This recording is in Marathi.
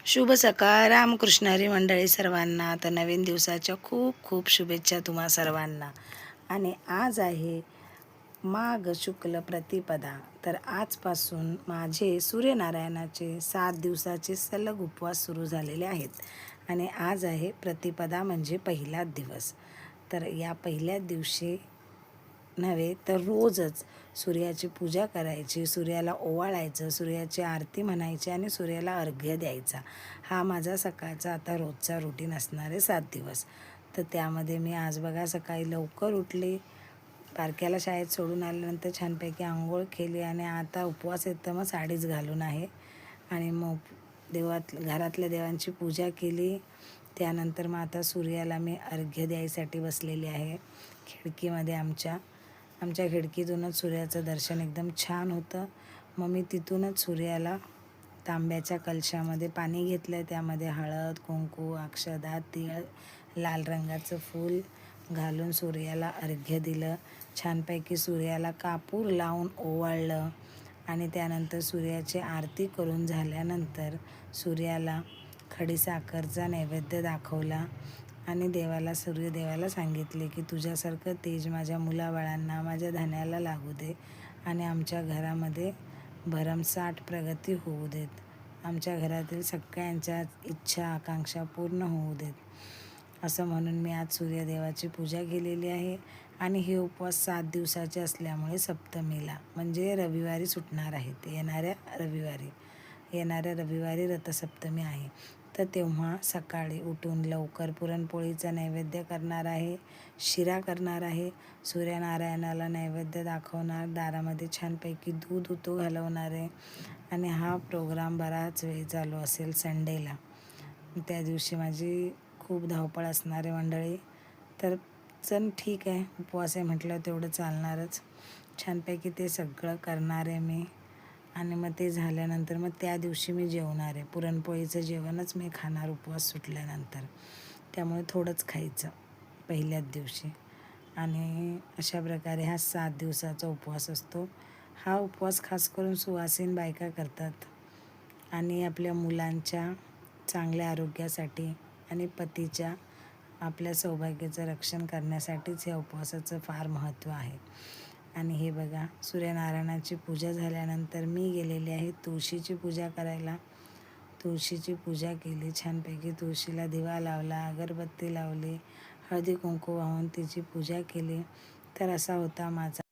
शुभ सकाळ. रामकृष्णारी मंडळी सर्वांना. तर नवीन दिवसाच्या खूप खूप शुभेच्छा तुम्हा सर्वांना. आणि आज आहे माघ शुक्ल प्रतिपदा. तर आजपासून माझे सूर्यनारायणाचे 7 दिवसाचे सलग उपवास सुरू झालेले आहेत. आणि आज आहे प्रतिपदा म्हणजे पहिला दिवस. तर या पहिल्या दिवशी नव्हे तर रोजच सूर्याची पूजा करायची, सूर्याला ओवाळायचं, सूर्याची आरती म्हणायची आणि सूर्याला अर्घ्य द्यायचा. हा माझा सकाळचा आता रोजचा रुटीन असणार आहे 7 दिवस. तर त्यामध्ये मी आज बघा सकाळी लवकर उठले, बारक्याला शाळेत सोडून आल्यानंतर छानपैकी आंघोळ केली आणि आता उपवास आहे तर मग साडीच घालून आहे. आणि मग घरातल्या देवांची पूजा केली. त्यानंतर मग आता सूर्याला मी अर्घ्य द्यायसाठी बसलेली आहे. खिडकीमध्ये आमच्या खिडकीतूनच सूर्याचं दर्शन एकदम छान होतं. मग मी तिथूनच सूर्याला तांब्याच्या कलशामध्ये पाणी घेतलं, त्यामध्ये हळद, कुंकू, अक्षदा, तीळ, लाल रंगाचं फूल घालून सूर्याला अर्घ्य दिलं. छानपैकी सूर्याला कापूर लावून ओवाळलं आणि त्यानंतर सूर्याची आरती करून झाल्यानंतर सूर्याला खडीसाखरचा नैवेद्य दाखवला आणि सूर्यदेवाला सांगितले की तुझ्यासारखं तेज माझ्या मुलाबाळांना, माझ्या धान्याला लागू दे आणि आमच्या घरामध्ये भरमसाठ प्रगती होऊ देत. आमच्या घरातील सगळ्यांच्या इच्छा आकांक्षा पूर्ण होऊ देत. असं म्हणून मी आज सूर्यदेवाची पूजा केलेली आहे. आणि हे उपवास 7 दिवसाचे असल्यामुळे सप्तमीला म्हणजे रविवारी सुटणार आहेत. येणाऱ्या रविवारी रथसप्तमी आहे. तर तेव्हा सकाळी उठून लवकर पुरणपोळीचा नैवेद्य करणार आहे, शिरा करणार आहे, सूर्यनारायणाला नैवेद्य दाखवणार, दारामध्ये छानपैकी दूध उतो घालवणार आहे. आणि हा प्रोग्राम बराच वेळ चालू असेल संडेला. त्या दिवशी माझी खूप धावपळ असणार आहे मंडळी. तर चल ठीक आहे, उपवास आहे म्हटलं तेवढं चालणारच. छानपैकी ते सगळं करणार आहे मी. आणि मग ते झाल्यानंतर मग त्या दिवशी मी जेवणार आहे. पुरणपोळीचं जेवणच मी खाणार उपवास सुटल्यानंतर. त्यामुळे थोडंच खायचं पहिल्याच दिवशी. आणि अशा प्रकारे हा 7 दिवसाचा उपवास असतो. हा उपवास खास करून सुवासीन बायका करतात आणि आपल्या मुलांच्या चांगल्या आरोग्यासाठी आणि पतीच्या आपल्या सौभाग्याचं रक्षण करण्यासाठीच या उपवासाचं फार महत्त्व आहे. आणि हे बघा, सूर्यनारायणाची पूजा झाल्यानंतर मी गेलेली आहे तुळशीची पूजा करायला. तुळशीची पूजा केली, छानपैकी तुळशीला दिवा लावला, अगरबत्ती लावली, हळदी कुंकू वाहून तिची पूजा केली. तर असा होता माझा